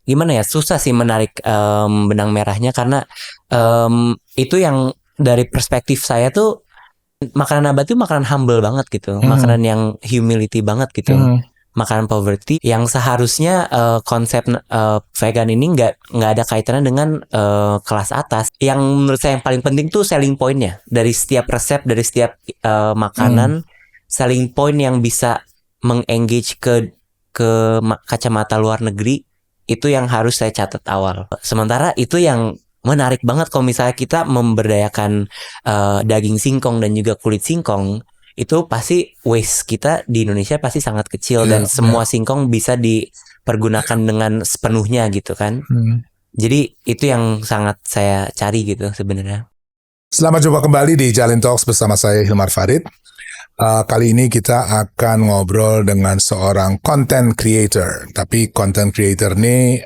gimana ya, susah sih menarik benang merahnya karena itu yang dari perspektif saya tuh makanan nabati itu makanan humble banget gitu, makanan yang humility banget gitu. Makanan poverty yang seharusnya konsep vegan ini nggak ada kaitannya dengan kelas atas. Yang menurut saya yang paling penting tuh selling pointnya dari setiap resep, dari setiap makanan, selling point yang bisa mengengage ke kacamata luar negeri, itu yang harus saya catat awal. Sementara itu yang menarik banget kalau misalnya kita memberdayakan daging singkong dan juga kulit singkong, itu pasti waste kita di Indonesia pasti sangat kecil dan semua singkong bisa dipergunakan dengan sepenuhnya gitu kan. Jadi itu yang sangat saya cari gitu sebenarnya. Selamat jumpa kembali di Jalin Talks bersama saya Hilmar Farid. Kali ini kita akan ngobrol dengan seorang content creator. Tapi content creator ini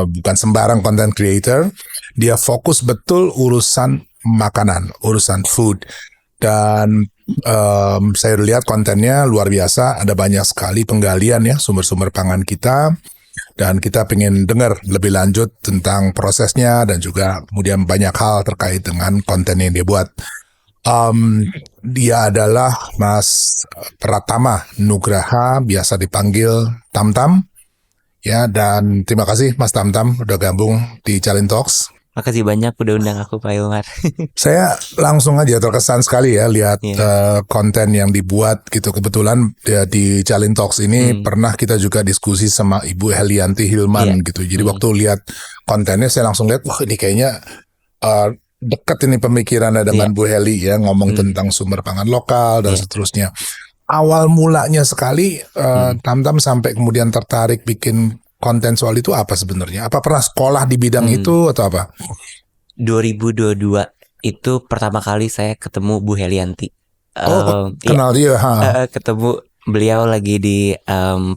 bukan sembarang content creator. Dia fokus betul urusan makanan, urusan food. Dan saya lihat kontennya luar biasa. Ada banyak sekali penggalian ya sumber-sumber pangan kita. Dan kita pengen dengar lebih lanjut tentang prosesnya dan juga kemudian banyak hal terkait dengan konten yang dia buat. Dia adalah Mas Pratama Nugraha, biasa dipanggil Tam Tam. Ya, dan terima kasih Mas Tam Tam udah gabung di Jalin Talks. Makasih banyak udah undang aku Pak Hilmar. Saya langsung aja terkesan sekali ya lihat konten yang dibuat gitu. Kebetulan ya, di Jalin Talks ini pernah kita juga diskusi sama Ibu Helianti Hilman gitu. Jadi waktu lihat kontennya saya langsung lihat, wah ini kayaknya dekat ini pemikirannya dengan Bu Heli ya, ngomong tentang sumber pangan lokal dan seterusnya. Awal mulanya sekali Tam Tam sampai kemudian tertarik bikin konten soal itu apa sebenarnya? Apa pernah sekolah di bidang itu atau apa? 2022 itu pertama kali saya ketemu Bu Helianti. Kenal dia? Ketemu beliau lagi di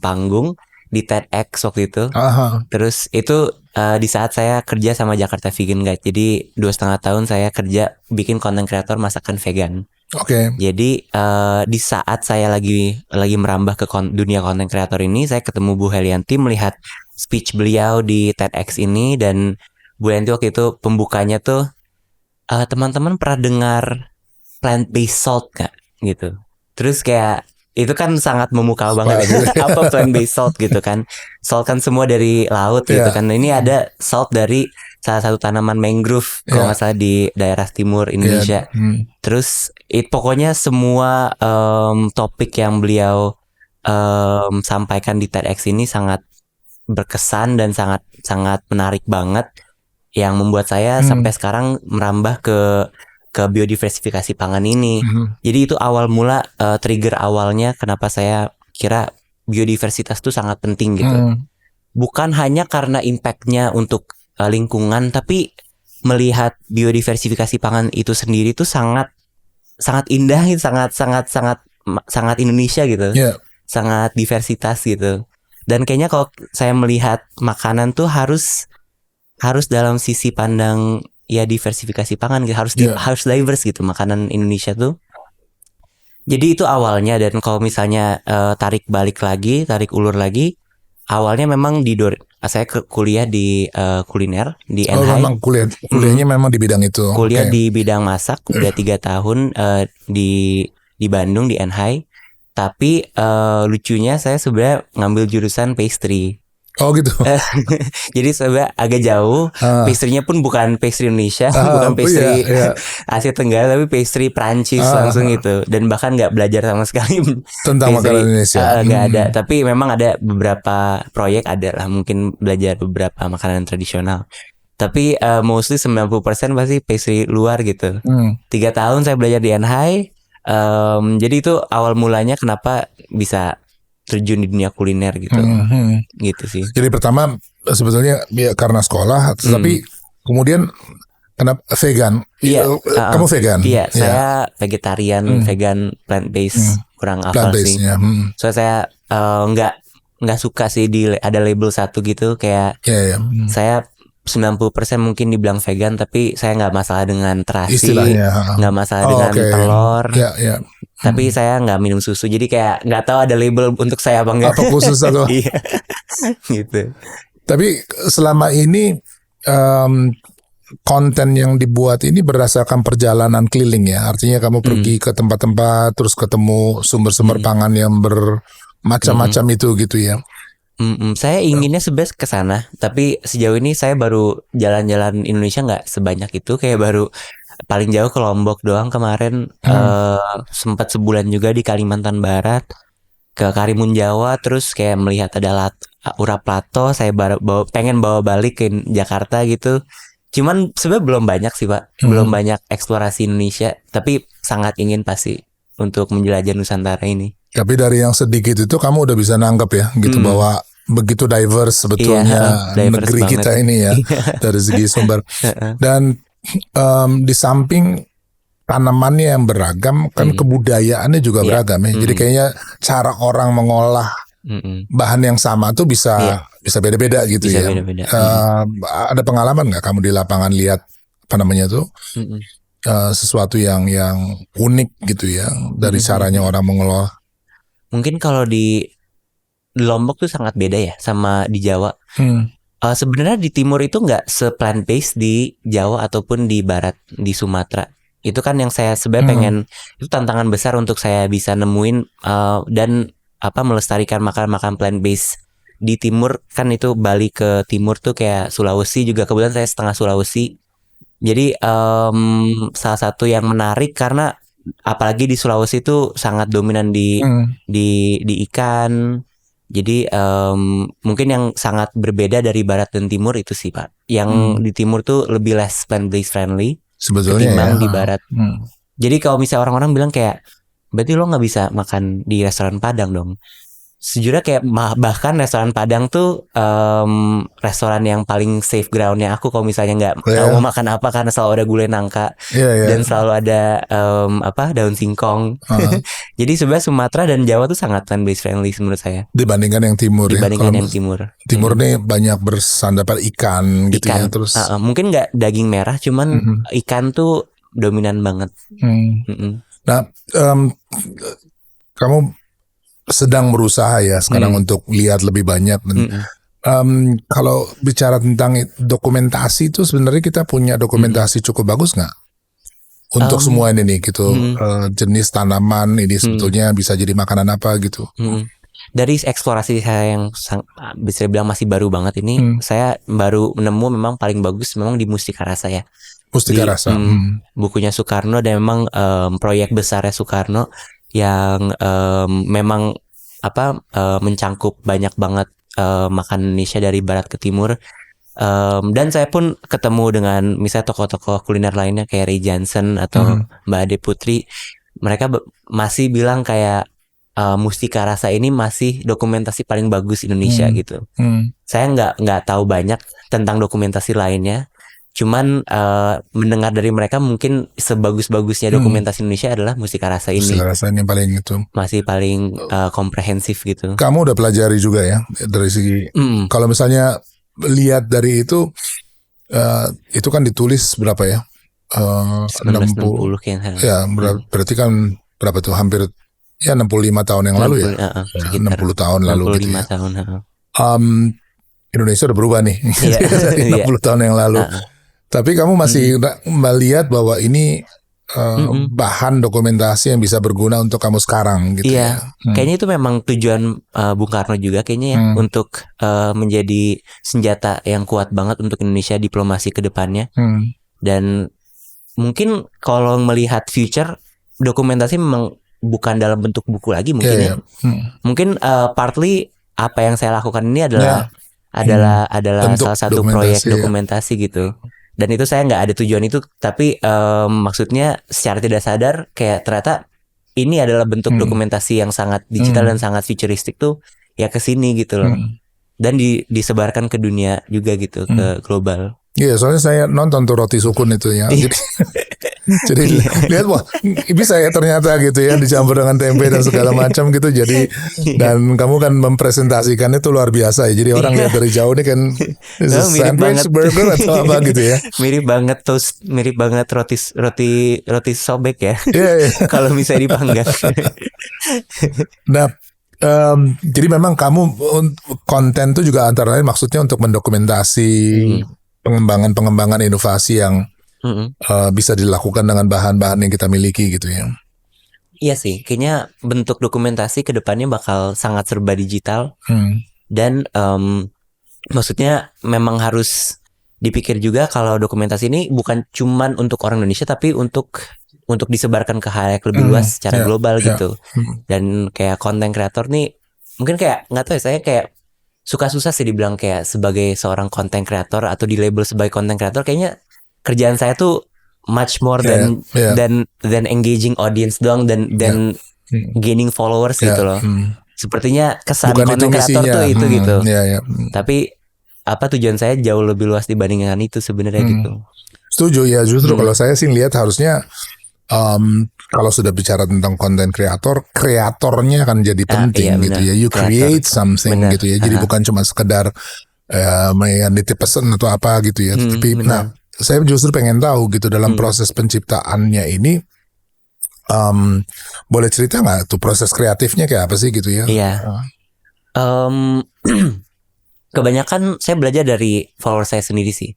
panggung di TEDx waktu itu. Terus itu di saat saya kerja sama Jakarta Vegan Guide. Jadi 2,5 tahun saya kerja bikin konten kreator masakan vegan. Jadi di saat saya lagi merambah ke dunia konten kreator ini, saya ketemu Bu Helianti, melihat speech beliau di TEDx ini, dan Bu Helianti waktu itu pembukanya tuh, teman-teman pernah dengar plant-based salt gak? Gitu. Terus kayak itu kan sangat memukau banget. Apa plant-based salt gitu kan? Salt kan semua dari laut gitu kan. Ini ada salt dari salah satu tanaman mangrove kalau nggak salah di daerah timur Indonesia. Terus pokoknya semua topik yang beliau sampaikan di TEDx ini sangat berkesan dan sangat menarik banget, yang membuat saya sampai sekarang merambah ke biodiversifikasi pangan ini. Jadi itu awal mula trigger awalnya kenapa saya kira biodiversitas itu sangat penting gitu. Bukan hanya karena impactnya untuk lingkungan, tapi melihat biodiversifikasi pangan itu sendiri tuh sangat indah, sangat Indonesia gitu, sangat diversitas gitu. Dan kayaknya kalau saya melihat makanan tuh harus dalam sisi pandang ya diversifikasi pangan gitu, harus diverse gitu makanan Indonesia tuh. Jadi itu awalnya. Dan kalau misalnya tarik ulur lagi, awalnya memang saya kuliah di kuliner di NHI. Memang kuliahnya memang di bidang itu. Kuliah di bidang masak udah 3 tahun di Bandung di NHI. Tapi lucunya saya sebenarnya ngambil jurusan pastry. Oh gitu. Jadi sebenarnya agak jauh. Pastry-nya pun bukan pastry Indonesia, bukan pastry Asia Tenggara, tapi pastry Prancis langsung gitu. Dan bahkan nggak belajar sama sekali tentang makanan Indonesia. Nggak ada. Tapi memang ada beberapa proyek, ada lah mungkin belajar beberapa makanan tradisional. Tapi mostly 90% pasti pastry luar gitu. 3 tahun saya belajar di NHI. Jadi itu awal mulanya kenapa bisa terjun di dunia kuliner gitu. Gitu sih. Jadi pertama sebetulnya ya karena sekolah, tapi kemudian kenapa vegan? Kamu vegan? Iya, saya vegetarian, vegan, plant-based, kurang apa sih. So saya nggak suka sih ada label satu gitu, kayak saya 90% mungkin dibilang vegan, tapi saya nggak masalah dengan terasi, nggak masalah dengan telur. Tapi saya nggak minum susu, jadi kayak nggak tahu ada label untuk saya apa enggak. Apa khusus atau? Iya, gitu. Tapi selama ini konten yang dibuat ini berdasarkan perjalanan keliling ya. Artinya kamu pergi ke tempat-tempat terus ketemu sumber-sumber pangan yang bermacam-macam itu gitu ya. Saya inginnya sebenarnya ke sana, tapi sejauh ini saya baru jalan-jalan Indonesia nggak sebanyak itu, kayak baru paling jauh ke Lombok doang kemarin. Sempat sebulan juga di Kalimantan Barat, ke Karimun Jawa, terus kayak melihat ada Ura Plato. Saya pengen bawa balik ke Jakarta gitu. Cuman sebenarnya belum banyak sih Pak, belum banyak eksplorasi Indonesia, tapi sangat ingin pasti untuk menjelajah Nusantara ini. Tapi dari yang sedikit itu kamu udah bisa nanggap ya gitu bahwa begitu diverse sebetulnya negeri banget kita ini ya dari segi sumber. Dan di samping tanamannya yang beragam kan kebudayaannya juga beragam ya. Jadi kayaknya cara orang mengolah bahan yang sama tuh bisa beda-beda gitu ya. Beda-beda. Ada pengalaman nggak kamu di lapangan lihat apa namanya tuh sesuatu yang unik gitu ya dari caranya orang mengolah? Mungkin kalau di Lombok tuh sangat beda ya sama di Jawa. Sebenarnya di timur itu nggak se-plant based di Jawa ataupun di barat, di Sumatera. Itu kan yang saya sebenarnya pengen, itu tantangan besar untuk saya bisa nemuin dan melestarikan makan plant based di timur. Kan itu Bali ke timur tuh kayak Sulawesi juga, kebetulan saya setengah Sulawesi. Jadi salah satu yang menarik karena apalagi di Sulawesi itu sangat dominan di ikan. Jadi mungkin yang sangat berbeda dari barat dan timur itu sih Pak. Yang di timur tuh lebih less plant-based friendly sebetulnya ketimbang di barat. Jadi kalau misalnya orang-orang bilang kayak, berarti lo nggak bisa makan di restoran Padang dong. Sejujurnya kayak bahkan restoran Padang tuh restoran yang paling safe groundnya aku kalau misalnya nggak tahu mau makan apa, karena selalu ada gulai nangka dan selalu ada daun singkong. Jadi sebenarnya Sumatera dan Jawa tuh sangat plant-based friendly menurut saya dibandingkan yang timur. Dibandingkan yang timur. Timur nih banyak bersandar pada ikan gitu ya. Terus mungkin nggak daging merah, cuman ikan tuh dominan banget. Nah, kamu sedang berusaha ya sekarang untuk lihat lebih banyak. Kalau bicara tentang dokumentasi itu sebenarnya kita punya dokumentasi cukup bagus nggak untuk semua ini nih gitu. Jenis tanaman ini sebetulnya bisa jadi makanan apa gitu. Dari eksplorasi saya yang bisa bilang masih baru banget ini, saya baru nemu memang paling bagus memang di Mustika Rasa ya. Mustika Rasa. Bukunya Soekarno, dan memang proyek besarnya Soekarno yang memang mencangkup banyak banget makan Indonesia dari barat ke timur. Dan saya pun ketemu dengan misalnya tokoh-tokoh kuliner lainnya kayak Ray Johnson atau Mbak Ade Putri. Mereka masih bilang kayak Mustika Rasa ini masih dokumentasi paling bagus Indonesia gitu. Saya nggak tahu banyak tentang dokumentasi lainnya. Cuman mendengar dari mereka mungkin sebagus-bagusnya dokumentasi Indonesia adalah Mustika Rasa ini. Mustika Rasa ini paling itu. Masih paling komprehensif gitu. Kamu udah pelajari juga ya dari segi kalau misalnya lihat dari itu kan ditulis berapa ya? 1960 kayaknya. Ya, berarti kan berapa tuh, hampir ya 65 tahun yang lalu ya. 60 tahun lalu 65 gitu ya. tahun. Indonesia udah berubah nih dari 60 tahun yang lalu. Tapi kamu masih melihat bahwa ini bahan dokumentasi yang bisa berguna untuk kamu sekarang gitu ya. Kayaknya itu memang tujuan Bung Karno juga kayaknya ya, untuk menjadi senjata yang kuat banget untuk Indonesia diplomasi ke depannya. Dan mungkin kalau melihat future, dokumentasi memang bukan dalam bentuk buku lagi mungkin ya. Mungkin partly apa yang saya lakukan ini adalah salah satu proyek dokumentasi gitu. Dan itu saya nggak ada tujuan itu, tapi maksudnya secara tidak sadar kayak ternyata ini adalah bentuk dokumentasi yang sangat digital dan sangat futuristik tuh ya ke sini gitu loh. Dan disebarkan ke dunia juga gitu, ke global. Iya, soalnya saya nonton tuh Roti Sukun itu ya. Jadi lihat wah bisa ya ternyata gitu ya, dicampur dengan tempe dan segala macam gitu. Jadi dan kamu kan mempresentasikannya itu luar biasa ya. Jadi orang lihat dari jauh nih kan sandwich, burger atau apa gitu ya. Mirip banget toast, mirip banget roti sobek ya. Kalau bisa dipanggang. Nah, Jadi memang kamu konten itu juga antara lain maksudnya untuk mendokumentasi pengembangan inovasi yang bisa dilakukan dengan bahan-bahan yang kita miliki gitu ya. Iya sih, kayaknya bentuk dokumentasi ke depannya bakal sangat serba digital. Dan maksudnya memang harus dipikir juga kalau dokumentasi ini bukan cuman untuk orang Indonesia, tapi untuk disebarkan ke halayak lebih luas secara global gitu. Dan kayak konten kreator nih, mungkin kayak nggak tahu ya, saya kayak susah sih dibilang kayak sebagai seorang konten kreator atau di label sebagai konten kreator. Kayaknya kerjaan saya tuh much more than engaging audience doang dan gaining followers gitu loh. Sepertinya kesan konten kreator tuh itu gitu. Tapi apa tujuan saya jauh lebih luas dibandingkan itu sebenarnya gitu. Setuju ya, justru kalau saya sih lihat harusnya kalau sudah bicara tentang konten kreator, kreatornya akan jadi penting gitu ya. You create something gitu ya. Jadi bukan cuma sekedar nitip pesan atau apa gitu ya. Tapi saya justru pengen tahu gitu dalam proses penciptaannya ini, boleh cerita nggak tuh proses kreatifnya kayak apa sih gitu ya? Iya. Kebanyakan saya belajar dari follower saya sendiri sih.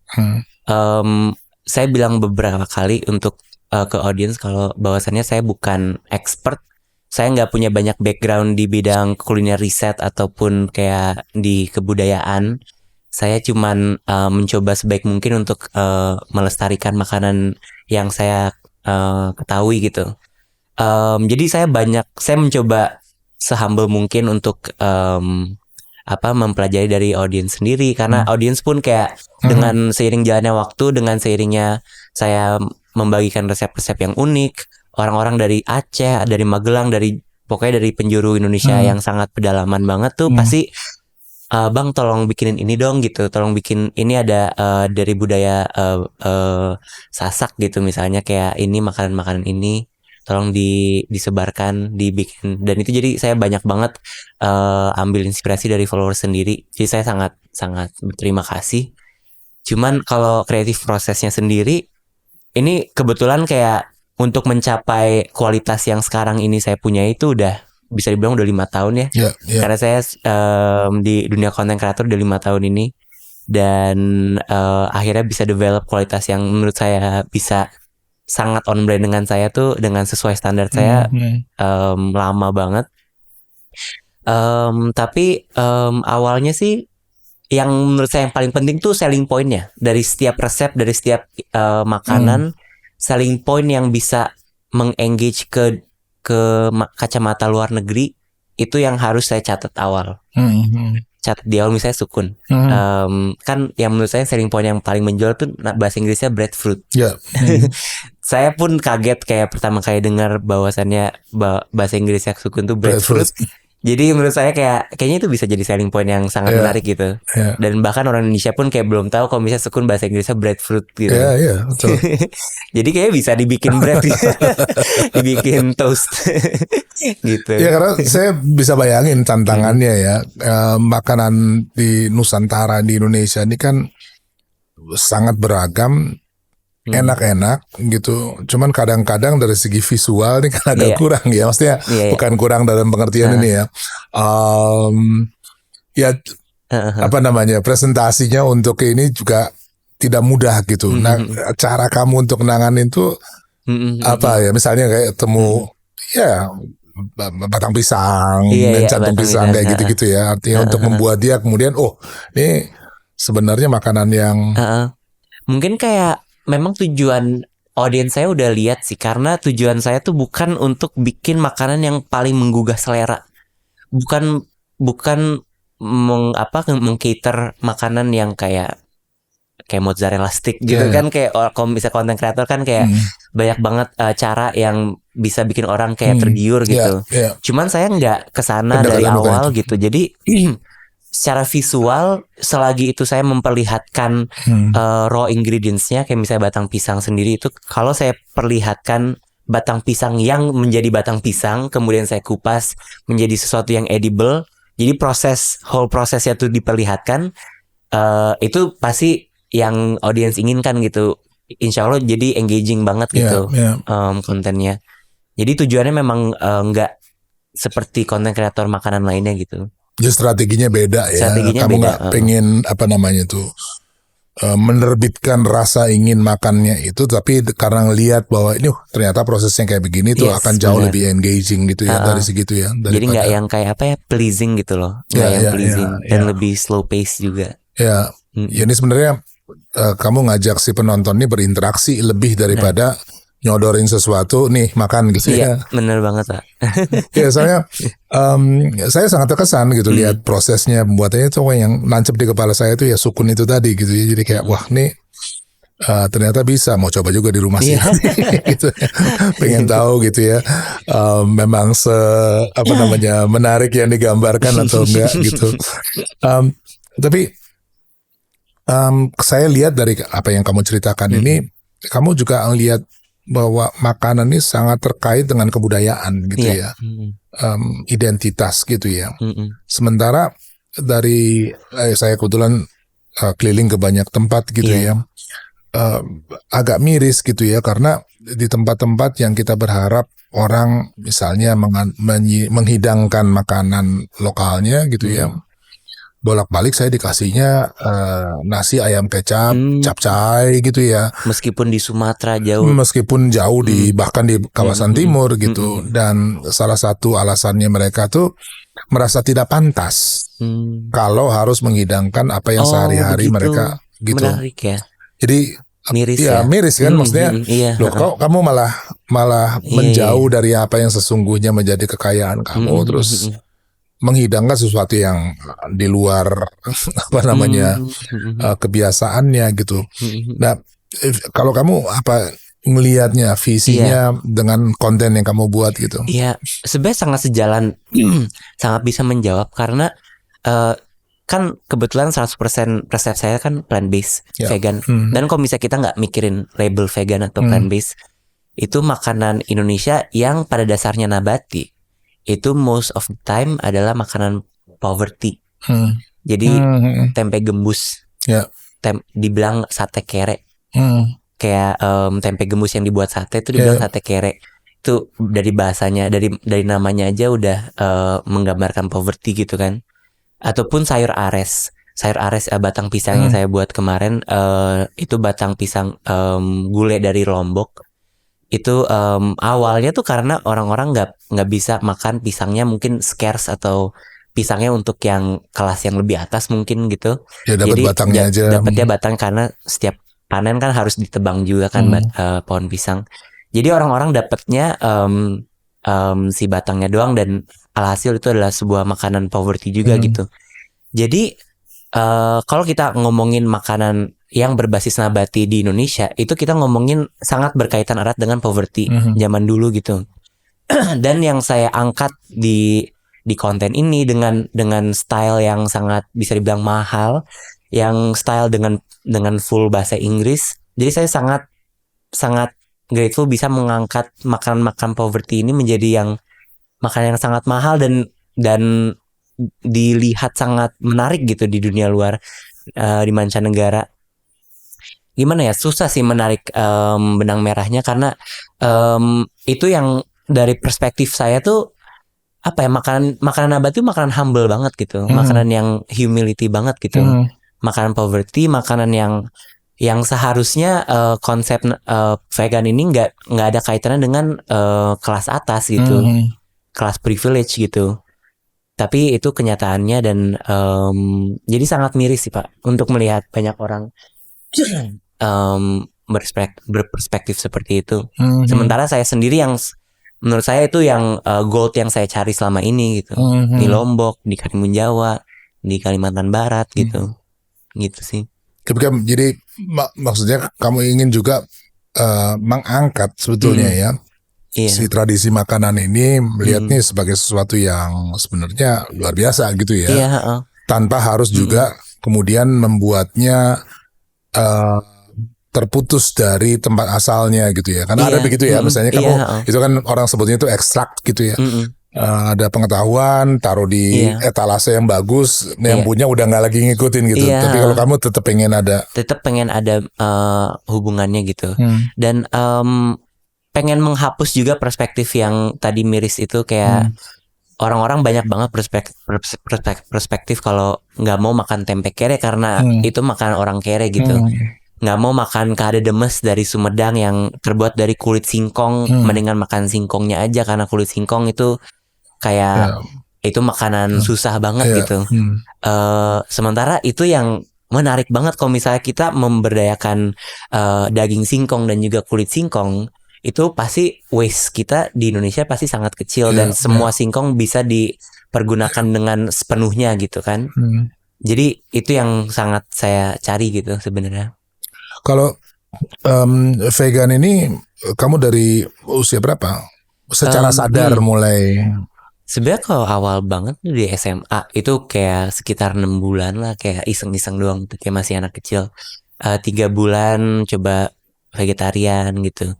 Saya bilang beberapa kali untuk ke audience kalau bahwasannya saya bukan expert. Saya nggak punya banyak background di bidang kuliner riset ataupun kayak di kebudayaan. Saya cuman mencoba sebaik mungkin untuk melestarikan makanan yang saya ketahui gitu. Jadi saya mencoba sehumble mungkin untuk mempelajari dari audience sendiri, karena audience pun kayak dengan seiring jalannya waktu, dengan seiringnya saya membagikan resep-resep yang unik, orang-orang dari Aceh, dari Magelang, pokoknya dari penjuru Indonesia yang sangat pedalaman banget tuh pasti bang tolong bikinin ini dong gitu, tolong bikin ini ada dari budaya Sasak gitu misalnya, kayak ini makanan-makanan ini tolong disebarkan, dibikin. Dan itu jadi saya banyak banget ambil inspirasi dari follower sendiri. Jadi saya sangat berterima kasih. Cuman kalau kreatif prosesnya sendiri, ini kebetulan kayak untuk mencapai kualitas yang sekarang ini saya punya itu udah bisa dibilang udah 5 tahun ya. Karena saya di dunia konten kreator udah 5 tahun ini. Dan akhirnya bisa develop kualitas yang menurut saya bisa sangat on brand dengan saya tuh, dengan sesuai standar saya lama banget. Tapi awalnya sih yang menurut saya yang paling penting tuh selling point-nya. Dari setiap resep, dari setiap makanan, selling point yang bisa mengengage ke kacamata luar negeri, itu yang harus saya catat awal. Catat di awal, misalnya sukun. Kan yang menurut saya selling point yang paling menjual tuh bahasa Inggrisnya breadfruit. Saya pun kaget kayak pertama kali dengar bahwasannya bahasa Inggrisnya sukun tuh breadfruit. Jadi menurut saya kayaknya itu bisa jadi selling point yang sangat menarik gitu. Dan bahkan orang Indonesia pun kayak belum tahu kalau misalnya sukun bahasa Inggrisnya breadfruit gitu. Betul. Jadi kayaknya bisa dibikin bread gitu. Dibikin toast gitu. Ya, karena saya bisa bayangin tantangannya ya. Makanan di Nusantara, di Indonesia ini kan sangat beragam, enak-enak gitu. Cuman kadang-kadang dari segi visual ini kan agak kurang ya. Maksudnya bukan kurang dalam pengertian ini ya. Presentasinya untuk ini juga tidak mudah gitu. Nah, cara kamu untuk nanganin tuh apa ya? Misalnya kayak temu batang pisang dan jantung pisang kayak gitu-gitu ya. Artinya untuk membuat dia kemudian ini sebenarnya makanan yang mungkin kayak memang tujuan audiens saya udah lihat sih, karena tujuan saya tuh bukan untuk bikin makanan yang paling menggugah selera. Bukan meng-cater makanan yang kayak mozzarella stick gitu kan, kayak kalau bisa konten kreator kan kayak banyak banget cara yang bisa bikin orang kayak tergiur gitu. Cuman saya nggak kesana dari awal gitu. Jadi secara visual, selagi itu saya memperlihatkan raw ingredients-nya, kayak misalnya batang pisang sendiri itu, kalau saya perlihatkan batang pisang yang menjadi batang pisang, kemudian saya kupas menjadi sesuatu yang edible, jadi whole prosesnya tuh diperlihatkan, itu pasti yang audiens inginkan gitu. Insya Allah jadi engaging banget gitu kontennya. Jadi tujuannya memang nggak seperti konten kreator makanan lainnya gitu. Jadi strateginya beda ya. Strateginya Kamu beda. nggak pengen menerbitkan rasa ingin makannya itu, tapi karena ngelihat bahwa ini ternyata prosesnya kayak begini tuh akan jauh lebih engaging gitu ya dari segitu ya. Jadi nggak yang kayak apa ya, pleasing gitu loh, nggak yang pleasing dan lebih slow pace juga. Ya, ini sebenarnya kamu ngajak si penonton ini berinteraksi lebih daripada nyodorin sesuatu nih makan gitu ya. Bener banget Pak. Ya soalnya saya sangat terkesan gitu lihat prosesnya pembuatannya itu yang nancep di kepala saya itu ya sukun itu tadi gitu ya. Jadi kayak wah nih ternyata bisa, mau coba juga di rumah sih gitu. Pengen tahu gitu ya memang menarik yang digambarkan atau enggak gitu. Tapi saya lihat dari apa yang kamu ceritakan ini, kamu juga lihat bahwa makanan ini sangat terkait dengan kebudayaan gitu ya, identitas gitu ya. Sementara dari saya kebetulan keliling ke banyak tempat gitu ya, agak miris gitu ya, karena di tempat-tempat yang kita berharap orang misalnya menghidangkan makanan lokalnya gitu ya, bolak-balik saya dikasihnya nasi ayam kecap, capcay gitu ya. Meskipun di Sumatera jauh. Meskipun jauh bahkan di kawasan timur gitu. Dan salah satu alasannya mereka tuh merasa tidak pantas kalau harus menghidangkan apa yang sehari-hari mereka gitu. Menarik ya. Jadi miris miris kan maksudnya. Loh kok kamu malah menjauh dari apa yang sesungguhnya menjadi kekayaan kamu terus menghidangkan sesuatu yang di luar kebiasaannya gitu. Nah, kalau kamu melihatnya visinya dengan konten yang kamu buat gitu? Iya, sebenarnya sangat sejalan, sangat bisa menjawab karena kan kebetulan 100% resep saya kan plant based, vegan. Dan kalau misalnya kita nggak mikirin label vegan atau plant based, itu makanan Indonesia yang pada dasarnya nabati. Itu most of the time adalah makanan poverty. Jadi tempe gembus, dibilang sate kere, kayak tempe gembus yang dibuat sate itu dibilang sate kere. Itu dari bahasanya, dari namanya aja udah menggambarkan poverty gitu kan. Ataupun sayur ares batang pisang yang saya buat kemarin, itu batang pisang gulai dari Lombok. Itu awalnya tuh karena orang-orang nggak bisa makan pisangnya, mungkin scarce atau pisangnya untuk yang kelas yang lebih atas mungkin gitu. Ya dapat batangnya aja. Dapatnya batang karena setiap panen kan harus ditebang juga kan pohon pisang. Jadi orang-orang dapatnya si batangnya doang dan alhasil itu adalah sebuah makanan poverty juga gitu. Jadi kalau kita ngomongin makanan yang berbasis nabati di Indonesia, itu kita ngomongin sangat berkaitan erat dengan poverty zaman dulu gitu. Dan yang saya angkat di konten ini dengan style yang sangat bisa dibilang mahal, yang style dengan full bahasa Inggris. Jadi saya sangat grateful bisa mengangkat makanan poverty ini menjadi yang makanan yang sangat mahal dan dilihat sangat menarik gitu di dunia luar, di mancanegara. Gimana ya, susah sih menarik benang merahnya karena itu yang dari perspektif saya tuh apa ya, makanan nabati itu makanan humble banget gitu, makanan yang humility banget gitu, makanan poverty, makanan yang seharusnya konsep vegan ini nggak ada kaitannya dengan kelas atas gitu, kelas privilege gitu. Tapi itu kenyataannya dan jadi sangat miris sih Pak untuk melihat banyak orang berperspektif seperti itu. Sementara saya sendiri yang menurut saya itu yang gold yang saya cari selama ini gitu. Di Lombok, di Karimun Jawa, di Kalimantan Barat gitu. Gitu sih. Jadi maksudnya kamu ingin juga mengangkat sebetulnya ya. Si tradisi makanan ini melihatnya sebagai sesuatu yang sebenarnya luar biasa gitu ya. Tanpa harus juga kemudian membuatnya terputus dari tempat asalnya gitu ya. Karena ada begitu ya, misalnya kamu itu kan orang sebutnya itu ekstrak gitu ya. Ada pengetahuan taruh di etalase yang bagus, yang punya udah nggak lagi ngikutin gitu. Tapi kalau kamu tetap pengen ada hubungannya gitu. Dan pengen menghapus juga perspektif yang tadi miris itu, kayak orang-orang banyak banget perspektif kalau nggak mau makan tempe kere karena itu makan orang kere gitu. Nggak mau makan kadedemes dari Sumedang yang terbuat dari kulit singkong, mendingan makan singkongnya aja karena kulit singkong itu kayak itu makanan susah banget gitu. Sementara itu yang menarik banget kalau misalnya kita memberdayakan daging singkong dan juga kulit singkong, itu pasti waste kita di Indonesia pasti sangat kecil dan semua singkong bisa dipergunakan dengan sepenuhnya gitu kan. Jadi itu yang sangat saya cari gitu sebenarnya. Kalau vegan ini kamu dari usia berapa? Secara sadar mulai. Sebenarnya kalau awal banget di SMA itu kayak sekitar 6 bulan lah, kayak iseng-iseng doang tuh, kayak masih anak kecil. 3 bulan coba vegetarian gitu.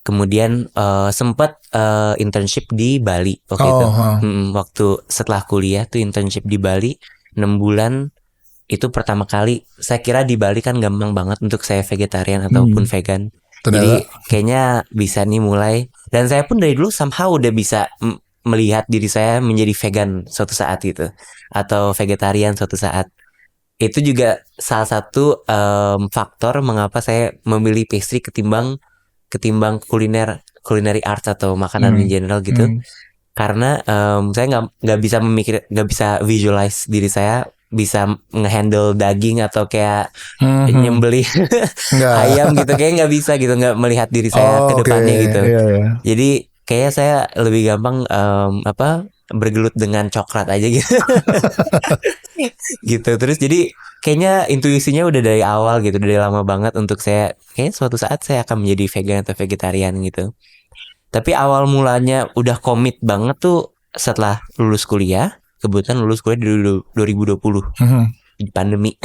Kemudian sempat internship di Bali waktu itu. Waktu setelah kuliah tuh internship di Bali 6 bulan. Itu pertama kali. Saya kira di Bali kan gampang banget untuk saya vegetarian ataupun vegan. Jadi kayaknya bisa nih mulai. Dan saya pun dari dulu somehow udah bisa melihat diri saya menjadi vegan suatu saat gitu, atau vegetarian suatu saat. Itu juga salah satu faktor mengapa saya memilih pastry ketimbang culinary arts atau makanan in general gitu. Karena saya nggak bisa visualize diri saya bisa ngehandle daging atau kayak nyembelih ayam gitu, kayak nggak bisa gitu, nggak melihat diri saya ke depannya gitu. Jadi kayaknya saya lebih gampang bergelut dengan coklat aja gitu. Gitu. Terus jadi kayaknya intuisinya udah dari awal gitu, dari lama banget untuk saya kayaknya suatu saat saya akan menjadi vegan atau vegetarian gitu. Tapi awal mulanya udah komit banget tuh setelah lulus kuliah. Kebetulan lulus kuliah di 2020 di pandemi.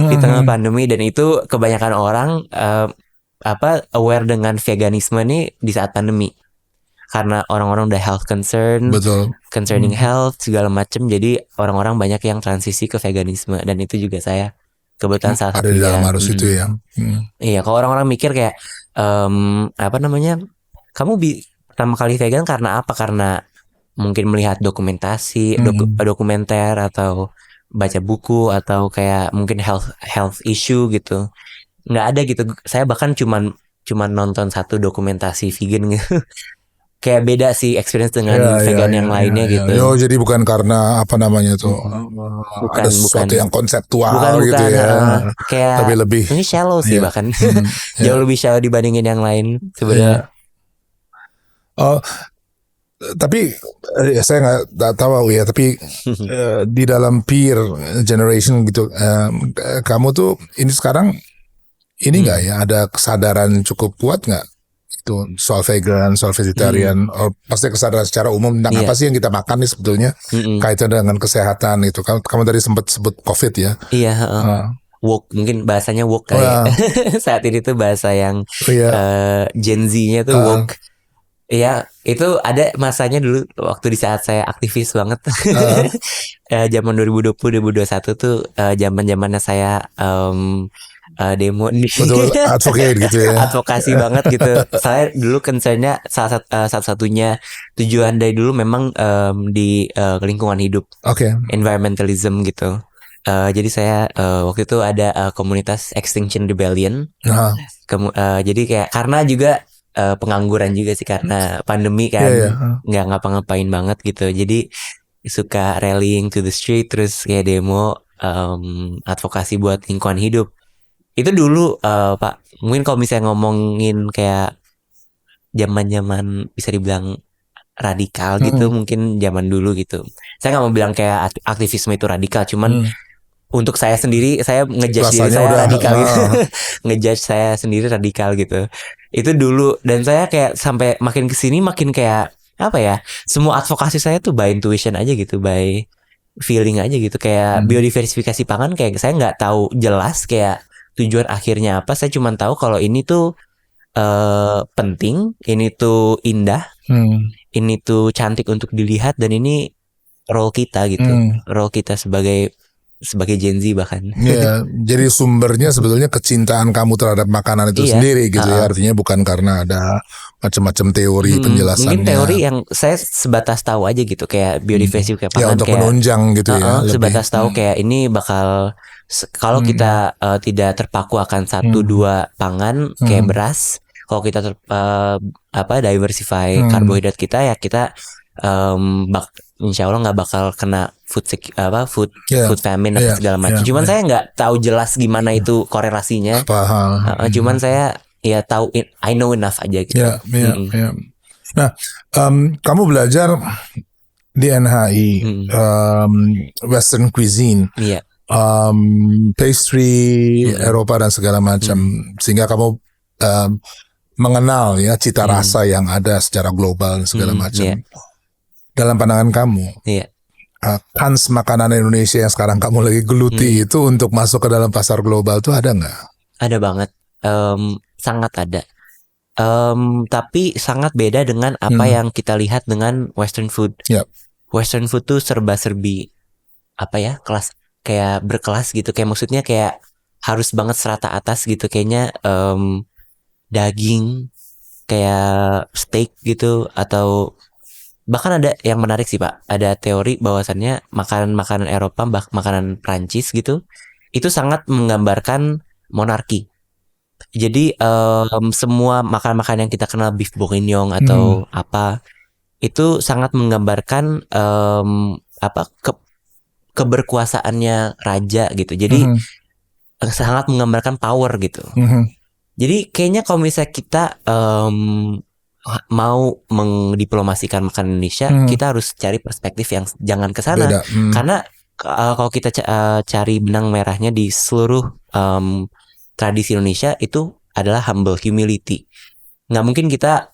Di tengah pandemi, dan itu kebanyakan orang aware dengan veganisme nih di saat pandemi. Karena orang-orang udah health concern, concerning health segala macem, jadi orang-orang banyak yang transisi ke veganisme, dan itu juga saya kebetulan salah satu ada di dalam arus itu ya. Iya, kalau orang-orang mikir kayak kamu pertama kali vegan karena apa? Karena mungkin melihat dokumentasi, dokumenter atau baca buku atau kayak mungkin health issue gitu. Nggak ada gitu. Saya bahkan cuman nonton satu dokumentasi vegan gitu. Kayak beda sih experience dengan vegan yang lainnya gitu. Jadi bukan karena apa namanya tuh ada sesuatu yang konseptual gitu ya. Kayak tapi lebih ini shallow sih bahkan. Jauh lebih shallow dibandingin yang lain sebenarnya. Tapi saya nggak tahu ya, tapi di dalam peer generation gitu, kamu tuh ini sekarang ini nggak ya ada kesadaran cukup kuat nggak itu soal vegan, soal vegetarian, pasti kesadaran secara umum tentang apa sih yang kita makan nih sebetulnya kaitan dengan kesehatan itu. Kamu tadi sempat sebut COVID ya. Iya. Woke, mungkin bahasanya woke kali ya. Saat ini tuh bahasa yang Gen Z-nya tuh woke. Iya, itu ada masanya dulu waktu di saat saya aktivis banget. Zaman 2020 2021 tuh zaman-zamannya saya demo nih. Betul, advocate gitu ya. Advokasi banget gitu. Saya dulu concernnya satu-satunya tujuan dari dulu memang di lingkungan hidup. Environmentalism gitu. Jadi saya waktu itu ada komunitas Extinction Rebellion. Jadi kayak karena juga pengangguran juga sih karena pandemi kan, nggak ngapa-ngapain banget gitu. Jadi suka rallying to the street, terus kayak demo advokasi buat lingkungan hidup. Itu dulu Pak, mungkin kalau misalnya ngomongin kayak zaman-zaman bisa dibilang radikal gitu, mungkin zaman dulu gitu. Saya nggak mau bilang kayak aktivisme itu radikal, cuman untuk saya sendiri, saya ngejudge diri saya radikal gitu. Ngejudge saya sendiri radikal gitu. Itu dulu, dan saya kayak sampai makin kesini makin kayak apa ya, semua advokasi saya tuh by intuition aja gitu, by feeling aja gitu. Kayak biodiversifikasi pangan, kayak saya nggak tahu jelas kayak tujuan akhirnya apa. Saya cuma tahu kalau ini tuh penting, ini tuh indah, ini tuh cantik untuk dilihat, dan ini role kita gitu. Role kita sebagai sebagai Gen Z bahkan. Ya, jadi sumbernya sebetulnya kecintaan kamu terhadap makanan itu sendiri gitu ya. Artinya bukan karena ada macam-macam teori penjelasannya. Mungkin teori yang saya sebatas tahu aja gitu, kayak biodiversity kayak ya, untuk kayak, menunjang gitu ya. Sebatas tahu kayak ini bakal kalau kita tidak terpaku akan 1-2 pangan kayak beras, kalau kita diversify karbohidrat kita ya kita insya Allah nggak bakal kena food famine atau segala macam. Cuman saya nggak tahu jelas gimana itu korelasinya. Cuman saya ya tahu, I know enough aja gitu. Nah, kamu belajar di NHI Western cuisine, pastry Eropa dan segala macam, sehingga kamu mengenal ya cita rasa yang ada secara global dan segala macam. Dalam pandangan kamu, kans makanan Indonesia yang sekarang kamu lagi geluti itu untuk masuk ke dalam pasar global tuh ada nggak? Ada banget, sangat ada. Tapi sangat beda dengan apa yang kita lihat dengan Western food. Western food tuh serba-serbi kelas, kayak berkelas gitu, kayak maksudnya kayak harus banget serata atas gitu, kayaknya daging kayak steak gitu. Atau bahkan ada yang menarik sih Pak, ada teori bahwasannya makanan Eropa, makanan Prancis gitu, itu sangat menggambarkan monarki. Jadi semua makan-makan yang kita kenal, beef bourguignon atau apa, itu sangat menggambarkan keberkuasaannya raja gitu. Jadi sangat menggambarkan power gitu. Jadi kayaknya kalau misalnya kita mau mendiplomasikan makanan Indonesia, kita harus cari perspektif yang jangan ke sana. Karena kalau kita cari benang merahnya di seluruh tradisi Indonesia, itu adalah humble humility. Nggak mungkin kita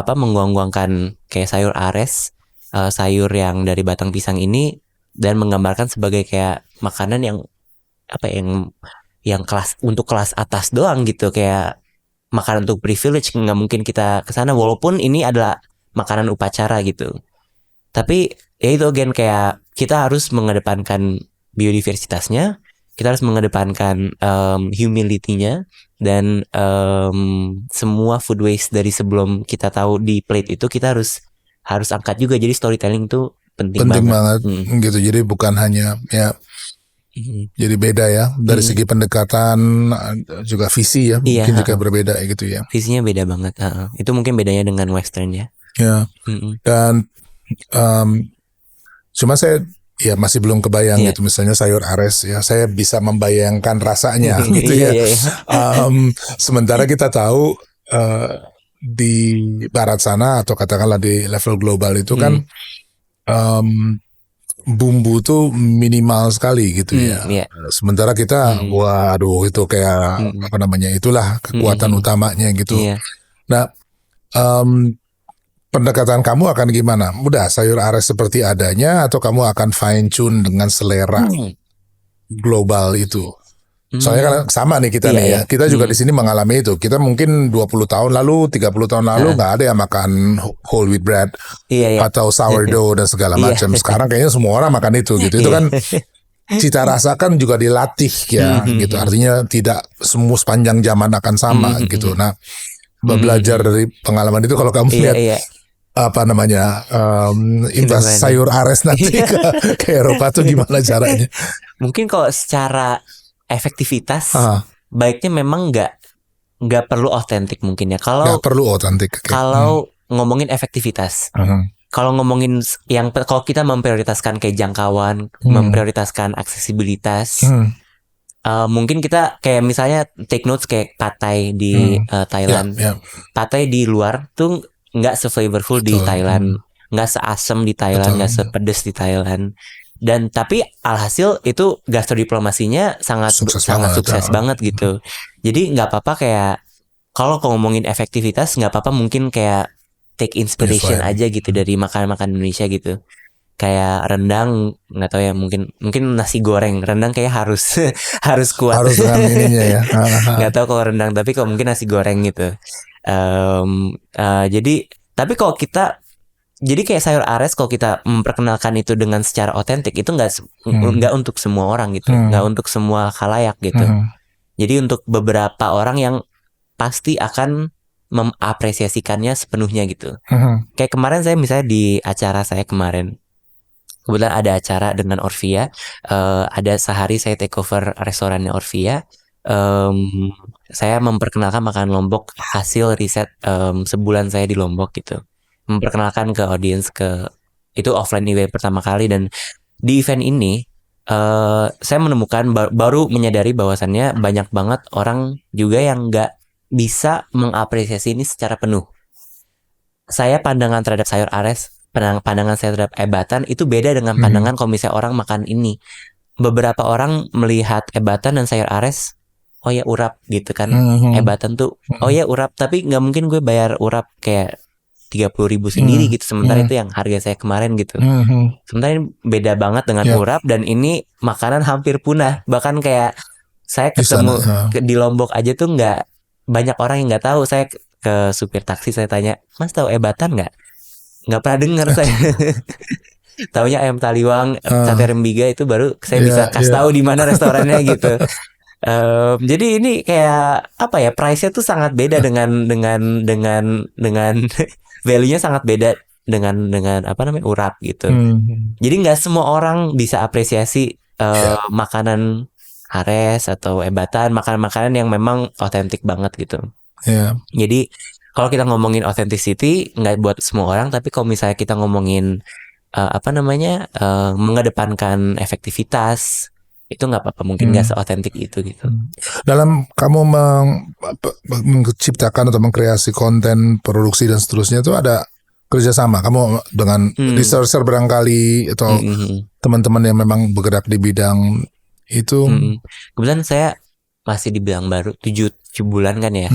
mengguang-guangkan kayak sayur ares, sayur yang dari batang pisang ini, dan menggambarkan sebagai kayak makanan yang kelas, untuk kelas atas doang gitu, kayak makanan untuk privilege. Nggak mungkin kita kesana, walaupun ini adalah makanan upacara gitu. Tapi ya itu kayak kita harus mengedepankan biodiversitasnya, kita harus mengedepankan humility-nya, dan semua food waste dari sebelum kita tahu di plate itu kita harus angkat juga. Jadi storytelling itu penting banget. Gitu. Jadi bukan hanya jadi beda ya dari segi pendekatan, juga visi ya, mungkin juga berbeda gitu ya. Visinya beda banget. Itu mungkin bedanya dengan Western ya. Dan cuma saya masih belum kebayang gitu, misalnya sayur ares ya, saya bisa membayangkan rasanya gitu ya. Sementara kita tahu di barat sana atau katakanlah di level global itu kan bumbu tuh minimal sekali gitu ya. Sementara kita waduh itu kayak itulah kekuatan utamanya gitu. Nah, pendekatan kamu akan gimana? Udah sayur ares seperti adanya, atau kamu akan fine tune dengan selera global itu? Soalnya kan sama nih kita nih ya. Kita juga di sini mengalami itu. Kita mungkin 20 tahun lalu, 30 tahun lalu nggak ada yang makan whole wheat bread atau sourdough dan segala macam. Sekarang kayaknya semua orang makan itu gitu. Itu kan cita rasa kan juga dilatih ya gitu. Artinya tidak semua sepanjang zaman akan sama gitu. Nah, belajar dari pengalaman itu, kalau kamu lihat investasi sayur ares nanti ke Eropa tuh gimana caranya? Mungkin kalau secara efektivitas baiknya memang nggak perlu otentik mungkin ya. Kalau nggak perlu otentik. Kalau ngomongin efektivitas, kalau ngomongin kalau kita memprioritaskan kayak jangkauan, memprioritaskan aksesibilitas, mungkin kita kayak misalnya take notes kayak pad thai di Thailand. Pad thai di luar tuh nggak se-flavorful di Thailand, nggak seasem di Thailand, nggak sepedes di Thailand. Dan tapi alhasil itu gastrodiplomasinya sangat sukses banget gitu. Jadi nggak apa-apa kayak kalau ngomongin efektivitas, nggak apa-apa mungkin kayak take inspiration aja gitu dari makanan-makanan Indonesia gitu. Kayak rendang, nggak tahu ya, mungkin nasi goreng, rendang kayak harus kuat. Harus dengan ininya ya. Nggak tahu kalau rendang, tapi kalau mungkin nasi goreng gitu. Jadi tapi kalau kita Jadi kayak sayur ares kalau kita memperkenalkan itu dengan secara otentik itu nggak untuk semua orang gitu, nggak untuk semua khalayak gitu. Jadi untuk beberapa orang yang pasti akan mengapresiasikannya sepenuhnya gitu. Kayak kemarin saya misalnya di acara saya kemarin, kebetulan ada acara dengan Orvia, ada sehari saya take over restorannya Orvia. Saya memperkenalkan makanan Lombok hasil riset sebulan saya di Lombok gitu, memperkenalkan ke audiens, itu offline event pertama kali. Dan di event ini saya menemukan baru menyadari bahwasannya banyak banget orang juga yang nggak bisa mengapresiasi ini secara penuh. Saya pandangan terhadap sayur ares, pandangan saya terhadap ebatan itu beda dengan pandangan kalau misalnya orang makan ini. Beberapa orang melihat ebatan dan sayur ares, oh ya urap gitu kan. Ebatan tuh, oh ya urap, tapi nggak mungkin gue bayar urap kayak 30.000 sendiri gitu. Sementara itu yang harga saya kemarin gitu. Sementara ini beda banget dengan urap, dan ini makanan hampir punah. Bahkan kayak saya ketemu di Lombok aja tuh nggak banyak orang yang nggak tahu. Saya ke supir taksi, saya tanya, Mas tahu ebatan nggak? Nggak pernah dengar saya. Taunya ayam taliwang, sate rembiga, itu baru saya bisa kasih tahu di mana restorannya gitu. Jadi ini kayak apa ya, price-nya tuh sangat beda dengan value-nya sangat beda dengan apa namanya urap gitu. Jadi nggak semua orang bisa apresiasi makanan ares atau ebatan, makanan-makanan yang memang otentik banget gitu. Jadi kalau kita ngomongin authenticity nggak buat semua orang, tapi kalau misalnya kita ngomongin mengedepankan efektivitas, itu nggak apa-apa, mungkin nggak seotentik itu gitu. Dalam kamu menciptakan atau mengkreasi konten, produksi dan seterusnya itu ada kerjasama kamu dengan researcher barangkali atau teman-teman yang memang bergerak di bidang itu? Kebetulan saya masih dibilang baru 7 bulan kan ya,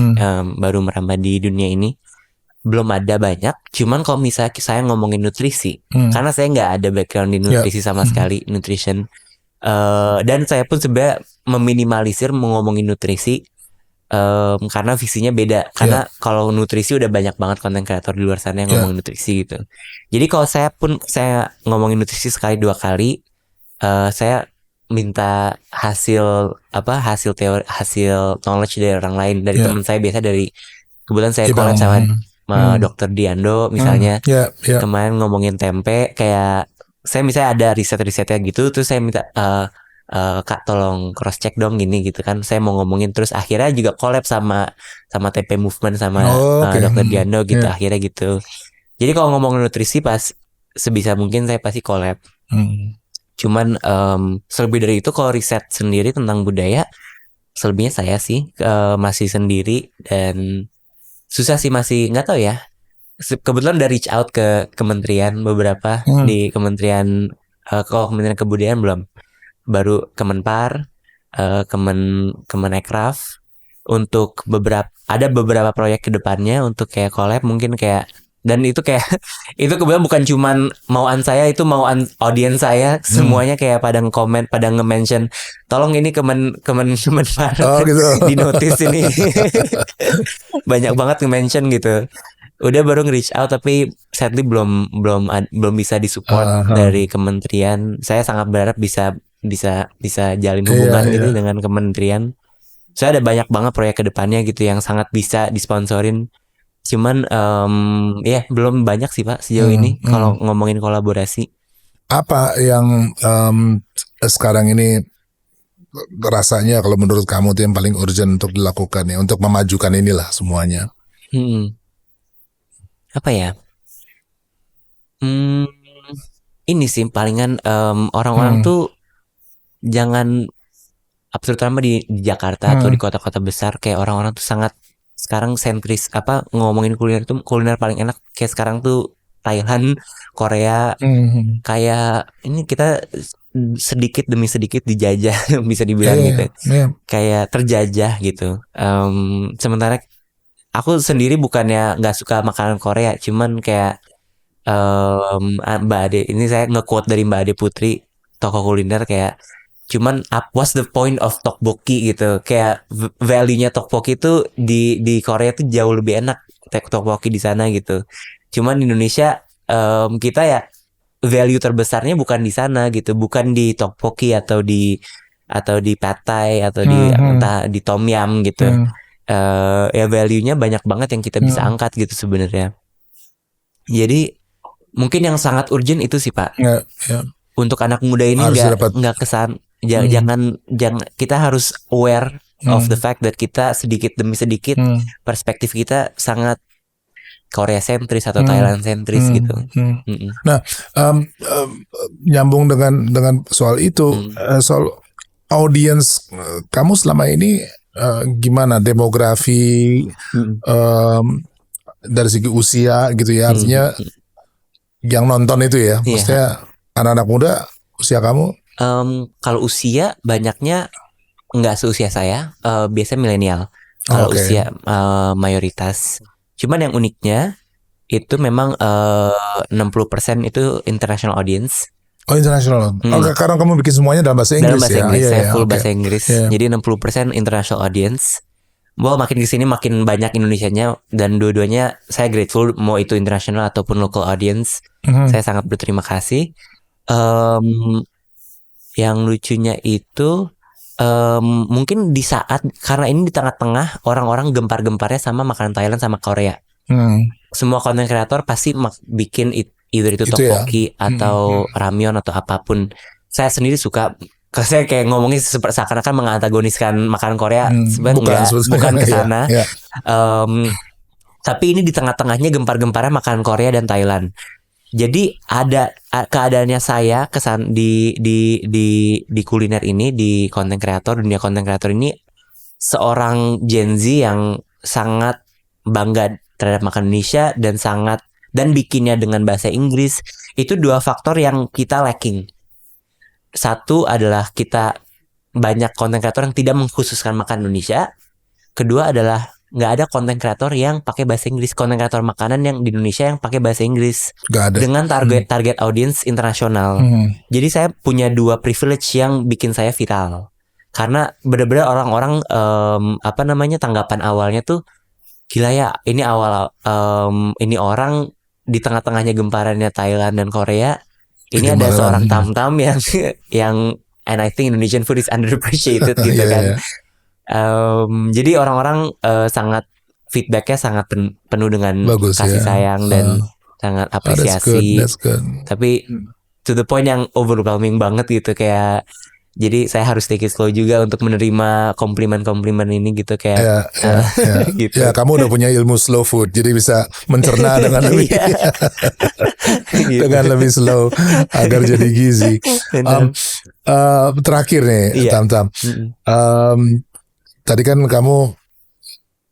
baru merambah di dunia ini. Belum ada banyak, cuman kalau misalnya saya ngomongin nutrisi, karena saya nggak ada background di nutrisi sama sekali, nutrition, dan saya pun sebenarnya meminimalisir ngomongin nutrisi, karena visinya beda. Karena kalau nutrisi udah banyak banget konten kreator di luar sana yang ngomongin nutrisi gitu. Jadi kalau saya ngomongin nutrisi sekali 2 kali, saya minta hasil teori, hasil knowledge dari orang lain, dari teman saya. Biasa dari, kebetulan saya collab sama Dokter Diando misalnya, kemarin ngomongin tempe, kayak saya misalnya ada riset-risetnya gitu, terus saya minta Kak tolong cross check dong gini gitu kan, saya mau ngomongin, terus akhirnya juga collab sama TP Movement sama Dokter Diando gitu, akhirnya gitu. Jadi kalau ngomongin nutrisi pas sebisa mungkin saya pasti collab. Cuman selebih dari itu kalau riset sendiri tentang budaya, selebihnya saya sih masih sendiri, dan susah sih, masih nggak tahu ya. Kebetulan udah reach out ke kementerian beberapa, di kementerian, kalau kementerian kebudayaan belum, baru Kemenpar, Kemenekraf, untuk ada beberapa proyek ke depannya untuk kayak collab mungkin kayak. Dan itu kayak itu kebetulan bukan cuman mauan saya, itu mauan audiens saya semuanya, kayak pada nge-comment, pada nge-mention, tolong ini Kemenpar gitu. di notice ini. Banyak banget nge-mention gitu. Udah baru nge-reach out, tapi sadly belum bisa disupport dari kementerian. Saya sangat berharap bisa jalin hubungan gitu dengan kementerian. Saya ada banyak banget proyek ke depannya gitu yang sangat bisa disponsorin. Cuman belum banyak sih Pak sejauh ini kalau ngomongin kolaborasi. Apa yang sekarang ini rasanya kalau menurut kamu itu yang paling urgent untuk dilakukan ya, untuk memajukan inilah semuanya? Apa ya? Ini sih palingan orang-orang tuh jangan, terutama di Jakarta atau di kota-kota besar, kayak orang-orang tuh sangat sekarang sentris, ngomongin kuliner tuh, kuliner paling enak kayak sekarang tuh Thailand, Korea. Kayak ini kita sedikit demi sedikit dijajah, bisa dibilang gitu. Kayak terjajah gitu. Sementara aku sendiri bukannya nggak suka makanan Korea, cuman kayak Mbak Ade, ini saya nge-quote dari Mbak Ade Putri, tokoh kuliner, kayak cuman what's the point of tteokbokki gitu, kayak value-nya tteokbokki itu di Korea tuh jauh lebih enak tteokbokki di sana gitu. Cuman di Indonesia kita ya value terbesarnya bukan di sana gitu, bukan di tteokbokki atau di pad thai atau di entah di tom yum gitu. Ya value-nya banyak banget yang kita bisa angkat gitu sebenarnya. Jadi mungkin yang sangat urgent itu sih Pak. Untuk anak muda ini nggak kesan, jangan kita harus aware of the fact that kita sedikit demi sedikit perspektif kita sangat Korea sentris atau Thailand sentris gitu. Nah, nyambung dengan soal itu, soal audiens kamu selama ini gimana demografi dari segi usia gitu ya, artinya yang nonton itu ya, maksudnya anak-anak muda usia kamu? Kalau usia banyaknya nggak seusia saya, biasanya milenial. Kalau usia mayoritas. Cuman yang uniknya itu memang 60% itu international audience. Oh, international. Karena kamu bikin semuanya dalam bahasa Inggris. Dalam bahasa Inggris, saya full bahasa Inggris. Jadi 60% international audience. Makin kesini makin banyak Indonesianya, dan dua-duanya saya grateful, mau itu international ataupun local audience. Saya sangat berterima kasih. Yang lucunya itu mungkin di saat, karena ini di tengah-tengah orang-orang gempar-gemparnya sama makanan Thailand sama Korea. Semua content creator pasti bikin either itu tteokbokki atau ramyeon atau apapun. Saya sendiri suka, saya kayak ngomongin seakan-akan mengantagoniskan makanan Korea, sebenarnya bukan ke sana. Tapi ini di tengah-tengahnya gempar-gemparnya makanan Korea dan Thailand. Jadi ada keadaannya saya kesan di kuliner ini, di konten kreator, dunia konten kreator ini, seorang Gen Z yang sangat bangga terhadap makanan Indonesia dan bikinnya dengan bahasa Inggris. Itu dua faktor yang kita lacking. Satu adalah kita banyak konten kreator yang tidak mengkhususkan makanan Indonesia. Kedua adalah nggak ada konten kreator yang pakai bahasa Inggris, konten kreator makanan yang di Indonesia yang pakai bahasa Inggris dengan target audience internasional. Jadi saya punya dua privilege yang bikin saya viral, karena benar-benar orang-orang tanggapan awalnya tuh gila ya, ini ini orang di tengah-tengahnya gemparannya Thailand dan Korea, ini ada seorang tam-tam yang and I think Indonesian food is underappreciated gitu kan. Jadi orang-orang sangat feedbacknya sangat penuh dengan kasih sayang dan sangat apresiasi. That's good. Tapi to the point yang overwhelming banget gitu, kayak jadi saya harus take it slow juga untuk menerima komplimen-komplimen ini gitu, kayak gitu. Ya, kamu udah punya ilmu slow food, jadi bisa mencerna dengan lebih dengan lebih slow agar jadi gizi. Terakhir nih, Tam-Tam. Tadi kan kamu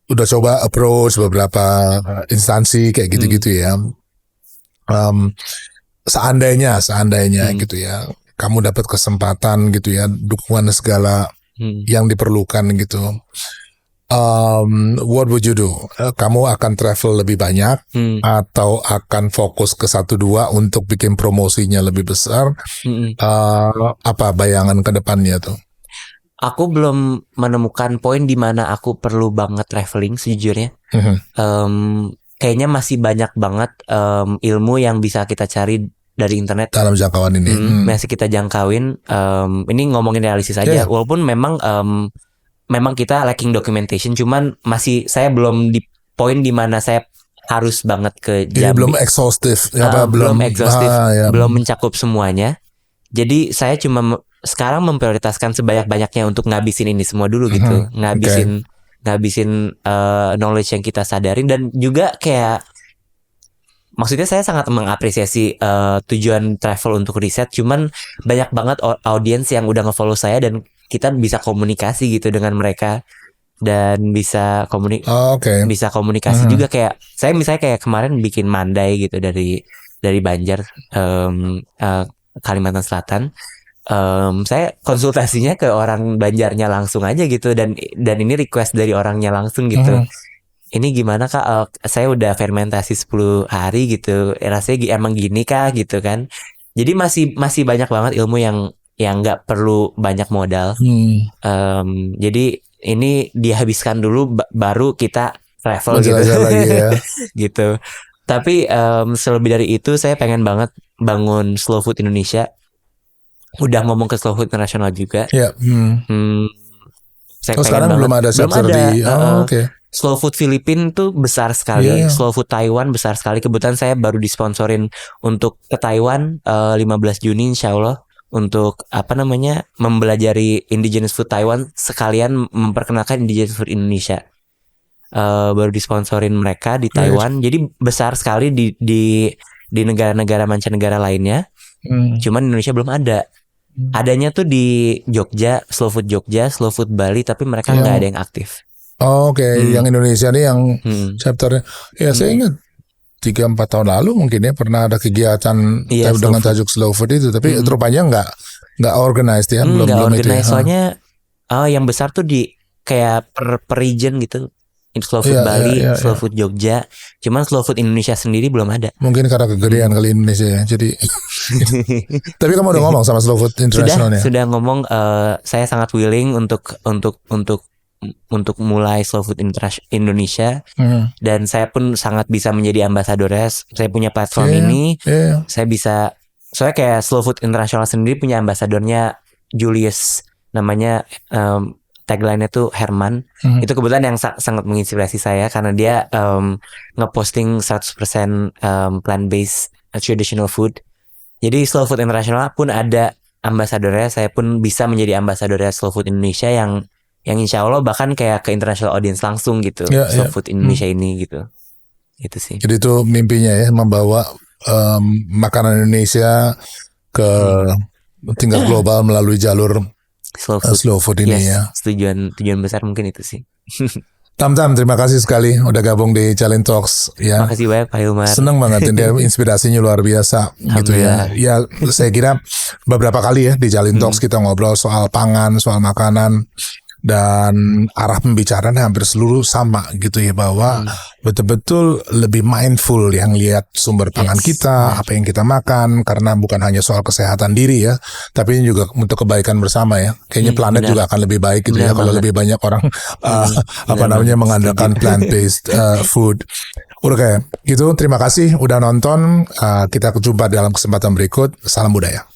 udah coba approach beberapa instansi kayak gitu-gitu ya. Seandainya gitu ya, kamu dapat kesempatan gitu ya, dukungan segala yang diperlukan gitu. What would you do? Kamu akan travel lebih banyak atau akan fokus ke 1-2 untuk bikin promosinya lebih besar? Apa bayangan ke depannya tuh? Aku belum menemukan poin di mana aku perlu banget traveling sejujurnya. Kayaknya masih banyak banget ilmu yang bisa kita cari dari internet dalam jangkauan ini. Masih kita jangkauin. Ini ngomongin realistis aja. Walaupun memang kita lacking documentation, cuman masih saya belum di poin di mana saya harus banget ke Jambi. Belum exhaustive, belum mencakup semuanya. Jadi saya cuma sekarang memprioritaskan sebanyak-banyaknya untuk ngabisin ini semua dulu gitu, ngabisin knowledge yang kita sadarin, dan juga kayak maksudnya saya sangat mengapresiasi tujuan travel untuk riset, cuman banyak banget audiens yang udah nge-follow saya dan kita bisa komunikasi gitu dengan mereka dan bisa komunikasi juga, kayak saya misalnya kayak kemarin bikin mandai gitu dari Banjar, Kalimantan Selatan. Saya konsultasinya ke orang Banjarnya langsung aja gitu, dan ini request dari orangnya langsung gitu. Ini gimana Kak? Saya udah fermentasi 10 hari gitu. Rasanya emang gini Kak gitu kan. Jadi masih banyak banget ilmu yang nggak perlu banyak modal. Jadi ini dihabiskan dulu baru kita travel gitu. Lagi ya. Gitu. Tapi selebih dari itu saya pengen banget bangun Slow Food Indonesia. Udah ngomong ke Slow Food Internasional juga. Ya. Saya sekarang belum ada chapter di. Oke. Slow Food Filipina tuh besar sekali. Slow Food Taiwan besar sekali. Kebetulan saya baru disponsorin untuk ke Taiwan 15 Juni insya Allah. Untuk mempelajari indigenous food Taiwan sekalian memperkenalkan indigenous food Indonesia. Baru disponsorin mereka di Taiwan. Jadi besar sekali di negara-negara mancanegara lainnya. Cuman Indonesia belum ada. Adanya tuh di Jogja, Slow Food Jogja, Slow Food Bali, tapi mereka nggak ada yang aktif. Oke. Yang Indonesia nih yang chapternya. Ya saya ingat 3-4 tahun lalu mungkin ya pernah ada kegiatan dengan tajuk Slow Food itu, tapi rupanya nggak organized ya, belum organized. Soalnya yang besar tuh di kayak per region gitu. Slow Food Bali, Slow Food Jogja. Cuman Slow Food Indonesia sendiri belum ada. Mungkin karena kegedean kali Indonesia ya. Jadi tapi kamu udah ngomong sama Slow Food International ya? Sudah ngomong. Saya sangat willing untuk mulai Slow Food Indonesia. Dan saya pun sangat bisa menjadi ambasadornya. Saya punya platform ini. Saya bisa. Soalnya kayak Slow Food International sendiri punya ambasadornya Julius, namanya tagline-nya tuh Herman. Itu kebetulan yang sangat menginspirasi saya karena dia ngeposting 100% plant-based traditional food. Jadi Slow Food International pun ada ambasadornya. Saya pun bisa menjadi ambasadornya Slow Food Indonesia yang insya Allah bahkan kayak ke international audience langsung gitu. Slow Food Indonesia ini gitu. Itu sih. Jadi itu mimpinya ya, membawa makanan Indonesia ke tingkat global melalui jalur Slow Food ini ya. Tujuan besar mungkin itu sih. Tam, terima kasih sekali udah gabung di Jalin Talks ya. Makasih banyak Pak Hilmar. Seneng banget, dia inspirasinya luar biasa gitu ya. Ya saya kira beberapa kali ya di Jalin Talks kita ngobrol soal pangan, soal makanan. Dan arah pembicaraan hampir seluruh sama gitu ya, bahwa betul-betul lebih mindful yang lihat sumber pangan kita, apa yang kita makan, karena bukan hanya soal kesehatan diri ya, tapi juga untuk kebaikan bersama ya. Kayaknya planet juga akan lebih baik gitu ya kalau lebih banyak orang mengandalkan plant-based food. Udah kayak gitu, terima kasih udah nonton. Kita jumpa dalam kesempatan berikut. Salam budaya.